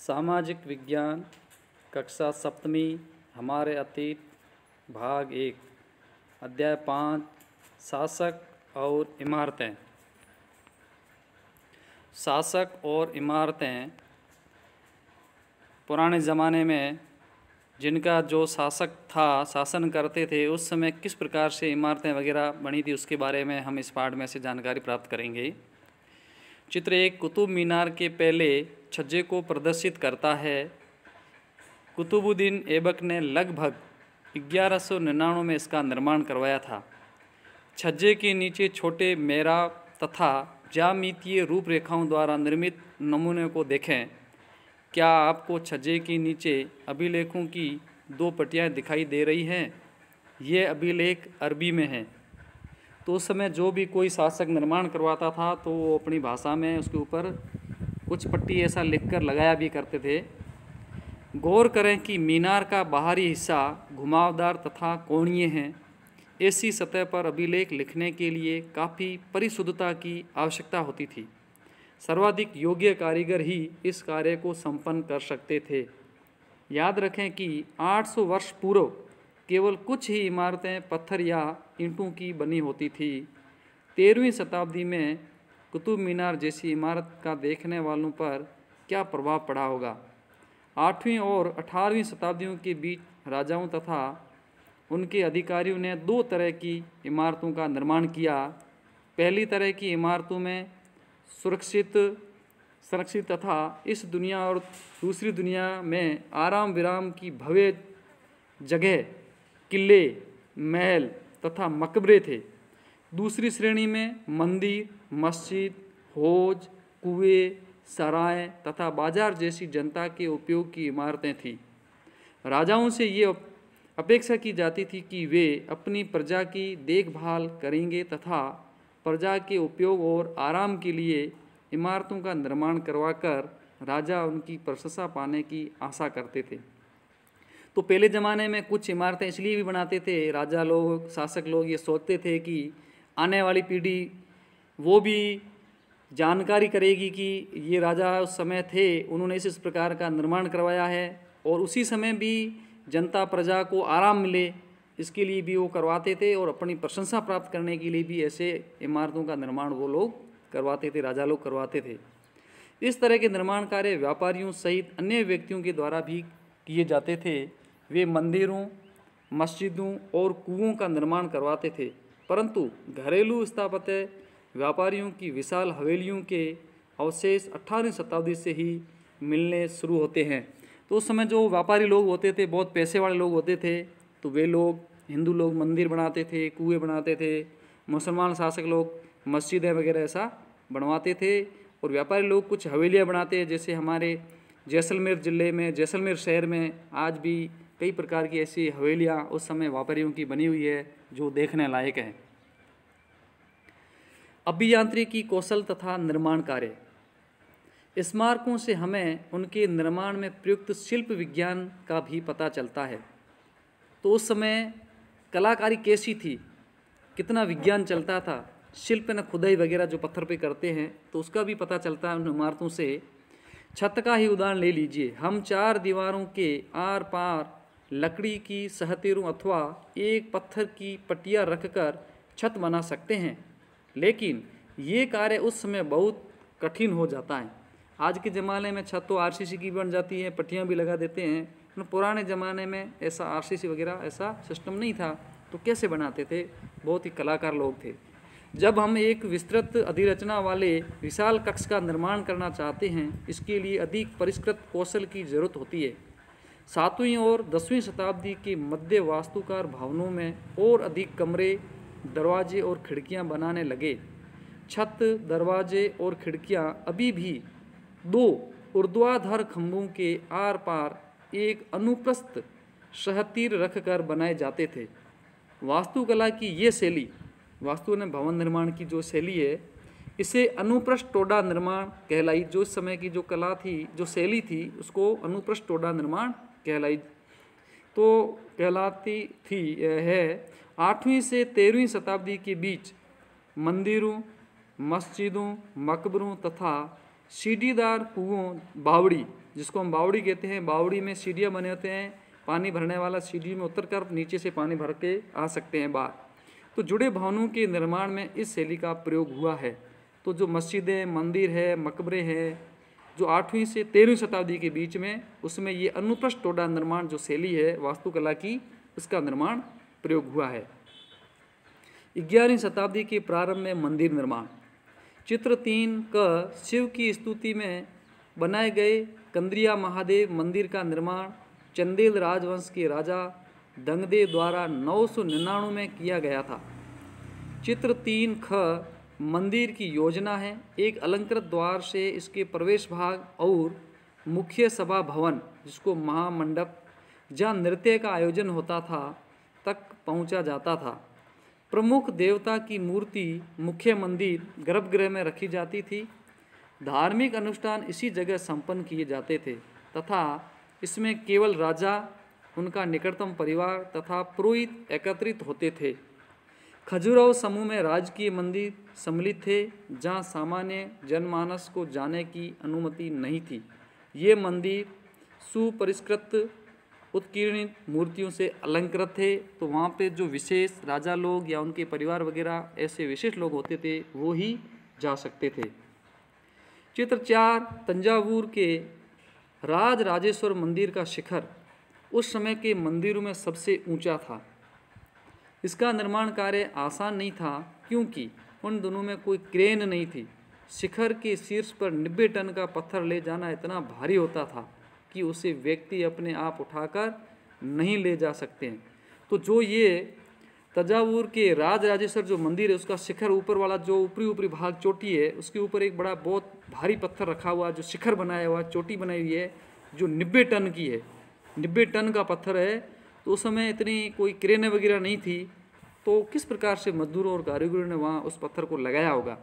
सामाजिक विज्ञान कक्षा सप्तमी हमारे अतीत भाग 1 अध्याय 5 शासक और इमारतें। शासक और इमारतें पुराने ज़माने में जिनका जो शासक था, शासन करते थे, उस समय किस प्रकार से इमारतें वगैरह बनी थी उसके बारे में हम इस पाठ में से जानकारी प्राप्त करेंगे। चित्र 1 कुतुब मीनार के पहले छज्जे को प्रदर्शित करता है। कुतुबुद्दीन ऐबक ने लगभग 1199 में इसका निर्माण करवाया था। छज्जे के नीचे छोटे मेहराब तथा ज्यामितीय रूपरेखाओं द्वारा निर्मित नमूने को देखें। क्या आपको छज्जे के नीचे अभिलेखों की 2 पट्टियाँ दिखाई दे रही हैं? ये अभिलेख अरबी में हैं। तो उस समय जो भी कोई शासक निर्माण करवाता था तो वो अपनी भाषा में उसके ऊपर कुछ पट्टी ऐसा लिखकर लगाया भी करते थे। गौर करें कि मीनार का बाहरी हिस्सा घुमावदार तथा कोणीय है। ऐसी सतह पर अभिलेख लिखने के लिए काफ़ी परिशुद्धता की आवश्यकता होती थी। सर्वाधिक योग्य कारीगर ही इस कार्य को संपन्न कर सकते थे। याद रखें कि 800 वर्ष पूर्व केवल कुछ ही इमारतें पत्थर या ईंटों की बनी होती थी। 13वीं शताब्दी में कुतुब मीनार जैसी इमारत का देखने वालों पर क्या प्रभाव पड़ा होगा। 8वीं और 18वीं शताब्दियों के बीच राजाओं तथा उनके अधिकारियों ने 2 तरह की इमारतों का निर्माण किया। पहली तरह की इमारतों में संरक्षित तथा इस दुनिया और दूसरी दुनिया में आराम विराम की भव्य जगह, किले, महल तथा मकबरे थे। दूसरी श्रेणी में मंदिर, मस्जिद, हौज, कुएं, सराय तथा बाजार जैसी जनता के उपयोग की इमारतें थीं। राजाओं से ये अपेक्षा की जाती थी कि वे अपनी प्रजा की देखभाल करेंगे तथा प्रजा के उपयोग और आराम के लिए इमारतों का निर्माण करवाकर राजा उनकी प्रशंसा पाने की आशा करते थे। तो पहले ज़माने में कुछ इमारतें इसलिए भी बनाते थे, राजा लोग, शासक लोग ये सोचते थे कि आने वाली पीढ़ी वो भी जानकारी करेगी कि ये राजा उस समय थे, उन्होंने इस प्रकार का निर्माण करवाया है, और उसी समय भी जनता प्रजा को आराम मिले इसके लिए भी वो करवाते थे, और अपनी प्रशंसा प्राप्त करने के लिए भी ऐसे इमारतों का निर्माण वो लोग करवाते थे, राजा लोग करवाते थे। इस तरह के निर्माण कार्य व्यापारियों सहित अन्य व्यक्तियों के द्वारा भी किए जाते थे। वे मंदिरों, मस्जिदों और कुओं का निर्माण करवाते थे, परंतु घरेलू स्थापत्य व्यापारियों की विशाल हवेलियों के अवशेष 18वीं शताब्दी से ही मिलने शुरू होते हैं। तो उस समय जो व्यापारी लोग होते थे, बहुत पैसे वाले लोग होते थे, तो वे लोग, हिंदू लोग मंदिर बनाते थे, कुएं बनाते थे, मुसलमान शासक लोग मस्जिदें वगैरह ऐसा बनवाते थे, और व्यापारी लोग कुछ हवेलियाँ बनाते हैं। जैसे हमारे जैसलमेर ज़िले में, जैसलमेर शहर में आज भी कई प्रकार की ऐसी हवेलियाँ उस समय व्यापारियों की बनी हुई है जो देखने लायक है। अभियांत्रिकी कौशल तथा निर्माण कार्य। स्मारकों से हमें उनके निर्माण में प्रयुक्त शिल्प विज्ञान का भी पता चलता है। तो उस समय कलाकारी कैसी थी, कितना विज्ञान चलता था, शिल्प न खुदाई वगैरह जो पत्थर पे करते हैं, तो उसका भी पता चलता है उन इमारतों से। छत का ही उदाहरण ले लीजिए। हम 4 दीवारों के आर पार लकड़ी की सहतेरों अथवा एक पत्थर की पट्टियाँ रखकर छत बना सकते हैं, लेकिन ये कार्य उस समय बहुत कठिन हो जाता है। आज के ज़माने में छत तो आरसीसी की बन जाती है, पट्टियाँ भी लगा देते हैं। पुराने ज़माने में ऐसा आरसीसी वगैरह ऐसा सिस्टम नहीं था, तो कैसे बनाते थे? बहुत ही कलाकार लोग थे। जब हम एक विस्तृत अधिरचना वाले विशाल कक्ष का निर्माण करना चाहते हैं, इसके लिए अधिक परिष्कृत कौशल की जरूरत होती है। 7वीं और 10वीं शताब्दी के मध्य वास्तुकार भवनों में और अधिक कमरे, दरवाजे और खिड़कियां बनाने लगे। छत, दरवाजे और खिड़कियां अभी भी 2 ऊर्ध्वाधर खंभों के आर पार एक अनुप्रस्थ सहतीर रखकर बनाए जाते थे। वास्तुकला की ये शैली, वास्तु ने भवन निर्माण की जो शैली है, इसे अनुप्रस्थ टोडा निर्माण कहलाई। जो इस समय की जो कला थी, जो शैली थी, उसको अनुप्रस्थ टोडा निर्माण कहलाती थी है। 8वीं से 13वीं शताब्दी के बीच मंदिरों, मस्जिदों, मकबरों तथा सीढ़ीदार कुओं, बावड़ी, जिसको हम बावड़ी कहते हैं, बावड़ी में सीढ़ियाँ बने होते हैं, पानी भरने वाला सीढ़ी में उतर कर नीचे से पानी भर के आ सकते हैं बाहर। तो जुड़े भवनों के निर्माण में इस शैली का प्रयोग हुआ है। तो जो मस्जिदें, मंदिर है, मकबरे हैं, जो 8वीं से 13वीं शताब्दी के बीच में, उसमें ये अनुप्रस्थ टोडा निर्माण जो शैली है वास्तुकला की, उसका निर्माण प्रयोग हुआ है। 11वीं शताब्दी के प्रारंभ में मंदिर निर्माण। चित्र 3 क शिव की स्तुति में बनाए गए कंद्रिया महादेव मंदिर का निर्माण चंदेल राजवंश के राजा दंगदेव द्वारा 999 में किया गया था। चित्र 3 ख मंदिर की योजना है। एक अलंकृत द्वार से इसके प्रवेश भाग और मुख्य सभा भवन, जिसको महामंडप, जहाँ नृत्य का आयोजन होता था, तक पहुँचा जाता था। प्रमुख देवता की मूर्ति मुख्य मंदिर गर्भगृह में रखी जाती थी। धार्मिक अनुष्ठान इसी जगह संपन्न किए जाते थे तथा इसमें केवल राजा, उनका निकटतम परिवार तथा पुरोहित एकत्रित होते थे। खजुराहो समूह में राजकीय मंदिर सम्मिलित थे, जहाँ सामान्य जनमानस को जाने की अनुमति नहीं थी। ये मंदिर सुपरिष्कृत उत्कीर्णित मूर्तियों से अलंकृत थे। तो वहाँ पे जो विशेष राजा लोग या उनके परिवार वगैरह ऐसे विशेष लोग होते थे, वो ही जा सकते थे। चित्र 4 तंजावुर के राजराजेश्वर मंदिर का शिखर उस समय के मंदिरों में सबसे ऊंचा था। इसका निर्माण कार्य आसान नहीं था, क्योंकि उन दोनों में कोई क्रेन नहीं थी। शिखर के शीर्ष पर 90 टन का पत्थर ले जाना इतना भारी होता था कि उसे व्यक्ति अपने आप उठाकर नहीं ले जा सकते हैं। तो जो ये तंजावुर के राजराजेश्वर जो मंदिर है, उसका शिखर ऊपर वाला जो ऊपरी भाग चोटी है, उसके ऊपर एक बड़ा बहुत भारी पत्थर रखा हुआ, जो शिखर बनाया हुआ, चोटी बनाई हुई है, जो 90 टन की है, 90 टन का पत्थर है। तो उस समय इतनी कोई क्रेन वगैरह नहीं थी, तो किस प्रकार से मजदूरों और कारीगरों ने वहाँ उस पत्थर को लगाया होगा।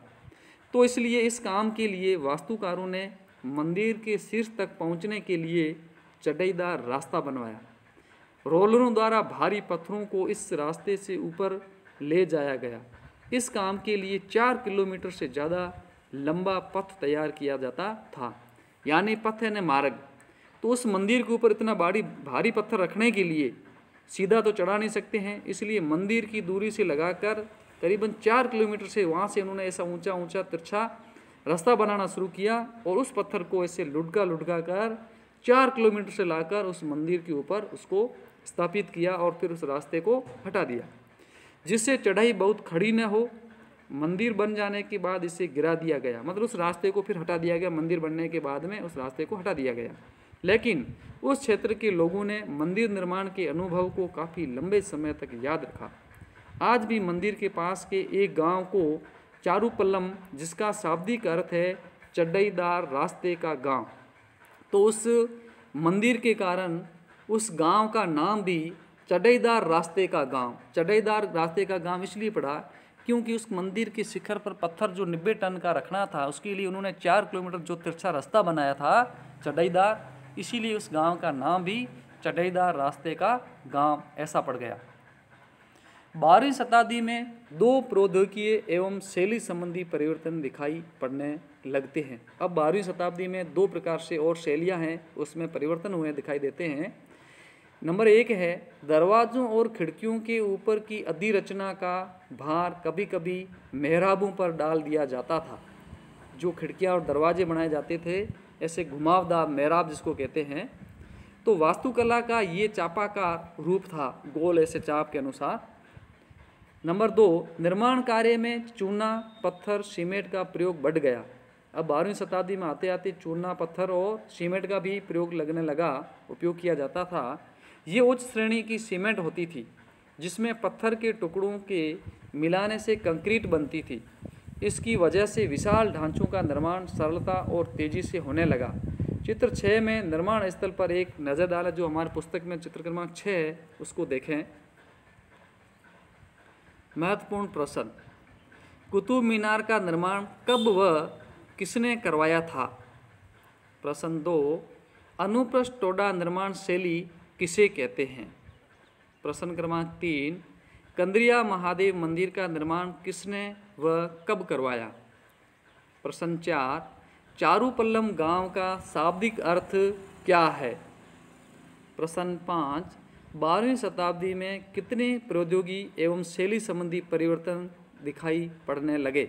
तो इसलिए इस काम के लिए वास्तुकारों ने मंदिर के शीर्ष तक पहुँचने के लिए चढ़ाईदार रास्ता बनवाया। रोलरों द्वारा भारी पत्थरों को इस रास्ते से ऊपर ले जाया गया। इस काम के लिए 4 किलोमीटर से ज़्यादा लंबा पथ तैयार किया जाता था, यानी पथ यानी मार्ग। तो उस मंदिर के ऊपर इतना भारी पत्थर रखने के लिए सीधा तो चढ़ा नहीं सकते हैं, इसलिए मंदिर की दूरी से लगाकर करीबन 4 किलोमीटर से वहाँ से उन्होंने ऐसा ऊंचा तिरछा रास्ता बनाना शुरू किया और उस पत्थर को ऐसे लुढ़का कर 4 किलोमीटर से लाकर उस मंदिर के ऊपर उसको स्थापित किया और फिर उस रास्ते को हटा दिया, जिससे चढ़ाई बहुत खड़ी न हो। मंदिर बन जाने के बाद इसे गिरा दिया गया, मतलब उस रास्ते को फिर हटा दिया गया। मंदिर बनने के बाद में उस रास्ते को हटा दिया गया, लेकिन उस क्षेत्र के लोगों ने मंदिर निर्माण के अनुभव को काफ़ी लंबे समय तक याद रखा। आज भी मंदिर के पास के एक गांव को चारूपल्लम, जिसका शाब्दिक अर्थ है चढ़ाईदार रास्ते का गांव, तो उस मंदिर के कारण उस गांव का नाम भी चढ़ाईदार रास्ते का गांव, चढ़ाईदार रास्ते का गांव इसलिए पड़ा क्योंकि उस मंदिर के शिखर पर पत्थर जो 90 टन का रखना था, उसके लिए उन्होंने 4 किलोमीटर जो तिरछा रास्ता बनाया था चढ़ाईदार, इसीलिए उस गांव का नाम भी चढ़ाईदार रास्ते का गांव ऐसा पड़ गया। 12वीं शताब्दी में 2 प्रौद्योगिकीय एवं शैली संबंधी परिवर्तन दिखाई पड़ने लगते हैं। अब 12वीं शताब्दी में 2 प्रकार से और शैलियाँ हैं, उसमें परिवर्तन हुए दिखाई देते हैं। नंबर 1 है दरवाज़ों और खिड़कियों के ऊपर की अधिरचना का भार कभी कभी मेहराबों पर डाल दिया जाता था। जो खिड़कियाँ और दरवाजे बनाए जाते थे, ऐसे घुमावदार मेहराब जिसको कहते हैं, तो वास्तुकला का ये चापाकार रूप था, गोल ऐसे चाप के अनुसार। नंबर 2 निर्माण कार्य में चूना, पत्थर, सीमेंट का प्रयोग बढ़ गया। अब 12वीं शताब्दी में आते आते चूना, पत्थर और सीमेंट का भी प्रयोग लगने लगा, उपयोग किया जाता था। ये उच्च श्रेणी की सीमेंट होती थी, जिसमें पत्थर के टुकड़ों के मिलाने से कंक्रीट बनती थी। इसकी वजह से विशाल ढांचों का निर्माण सरलता और तेज़ी से होने लगा। चित्र 6 में निर्माण स्थल पर एक नज़र डालें, जो हमारी पुस्तक में चित्र क्रमांक 6 है, उसको देखें। महत्वपूर्ण प्रश्न, कुतुब मीनार का निर्माण कब व किसने करवाया था? प्रश्न 2, अनुप्रस्थ टोडा निर्माण शैली किसे कहते हैं? प्रश्न क्रमांक 3, कंद्रिया महादेव मंदिर का निर्माण किसने व कब करवाया? प्रश्न 4, चारूपल्लम गांव का शाब्दिक अर्थ क्या है? प्रश्न 5, 12वीं शताब्दी में कितने प्रौद्योगिकी एवं शैली संबंधी परिवर्तन दिखाई पड़ने लगे?